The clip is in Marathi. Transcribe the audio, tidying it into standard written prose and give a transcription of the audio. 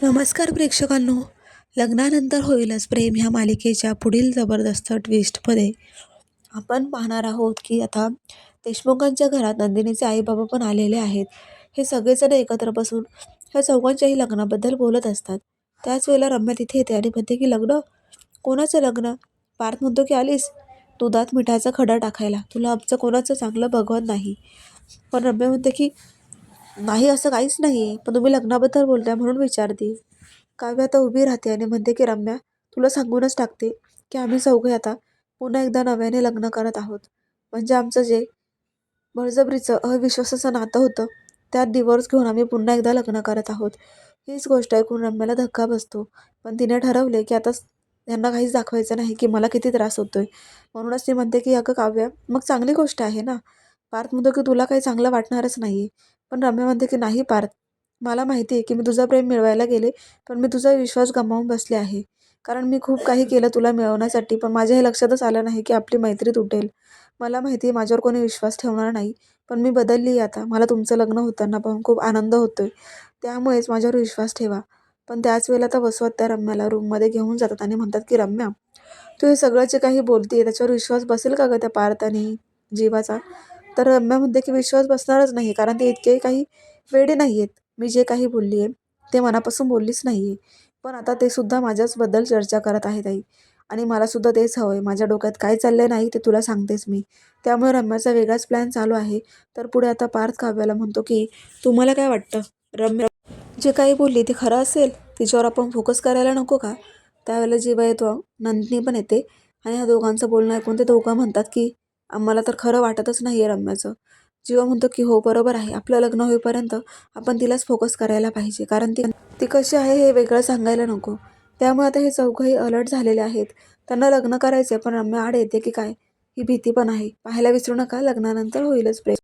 नमस्कार प्रेक्षकांनो. लग्नानंतर होईलच प्रेम ह्या मालिकेच्या पुढील जबरदस्त ट्विस्टमध्ये आपण पाहणार आहोत की आता देशमुखांच्या घरात नंदिनीचे आईबाबा पण आलेले आहेत. हे सगळेजण एकत्र बसून ह्या चौघांच्याही लग्नाबद्दल बोलत असतात. त्याच वेळेला रम्या तिथे येते आणि म्हणते की लग्न? कोणाचं लग्न? पार्थ म्हणतो की आलीस दुधात मिठाचा खडा टाकायला, तुला आमचं कोणाचं चांगलं बघवत नाही. पण रम्या म्हणते की नाही, असं काहीच नाही, पण तुम्ही लग्नाबद्दल बोलताय म्हणून विचारते. काव्य आता उभी राहते आणि म्हणते की रम्या, तुला सांगूनच टाकते की आम्ही चौघे आता पुन्हा एकदा नव्याने लग्न करत आहोत. म्हणजे आमचं जे बळजबरीचं अविश्वासाचं नातं होतं त्यात डिवोर्स घेऊन आम्ही पुन्हा एकदा लग्न करत आहोत. हीच गोष्ट ऐकून रम्याला धक्का बसतो. पण तिने ठरवले की आता यांना काहीच दाखवायचं नाही की मला किती त्रास होतोय. म्हणूनच ती म्हणते की अगं काव्य, मग चांगली गोष्ट आहे ना. पार्थ म्हणतो की तुला काही चांगलं वाटणारच नाही. पण रम्या म्हणते की नाही पार्थ, मला माहिती आहे की मी तुझं प्रेम मिळवायला गेले, पण मी तुझा विश्वास गमावून बसले आहे. कारण मी खूप काही केलं तुला मिळवण्यासाठी, पण माझ्या हे लक्षातच आलं नाही की आपली मैत्री तुटेल. मला माहिती आहे माझ्यावर कोणी विश्वास ठेवणार नाही, पण मी बदलली आता. मला तुमचं लग्न होताना पाहून खूप आनंद होतोय, त्यामुळेच माझ्यावर विश्वास ठेवा. पण त्याच वेळेला आता वसवत त्या रम्याला रूममध्ये घेऊन जातात आणि म्हणतात की रम्या, तू हे सगळं जे काही बोलते त्याच्यावर विश्वास बसेल का गं त्या पार्थ आणि जीवाचा? तर रम्या म्हणते की विश्वास बसणारच नाही, कारण ते इतके काही वेडे नाही आहेत. मी जे काही बोलली आहे ते मनापासून बोललीच नाही आहे. पण आता ते सुद्धा माझ्याचबद्दल चर्चा करत आहेत आई, आणि मला सुद्धा तेच हवं आहे. माझ्या डोक्यात काय चाललंय नाही ते तुला सांगतेच मी. त्यामुळे रम्याचा वेगळाच प्लॅन चालू आहे. तर पुढे आता पार्थ काव्याला म्हणतो की तुम्हाला काय वाटतं, रम्या जे काही बोलली ते खरं असेल? तिच्यावर आपण फोकस करायला नको का? त्यावेळेला जीवा येतो, नंदिनी पण येते, आणि ह्या दोघांचं बोलणं ऐकून ते दोघं म्हणतात की आम्हाला तर खरं वाटतच नाही आहे रम्याचं. जीवा म्हणतो की हो बरोबर आहे, आपलं लग्न होईपर्यंत आपण तिलाच फोकस करायला पाहिजे, कारण ती ती कशी आहे हे वेगळं सांगायला नको. त्यामुळे आता हे चौघंही अलर्ट झालेले आहेत. त्यांना लग्न करायचे, पण रम्या आड येते की काय ही भीती पण आहे. पाहायला विसरू नका, लग्नानंतर होईलच प्रेम.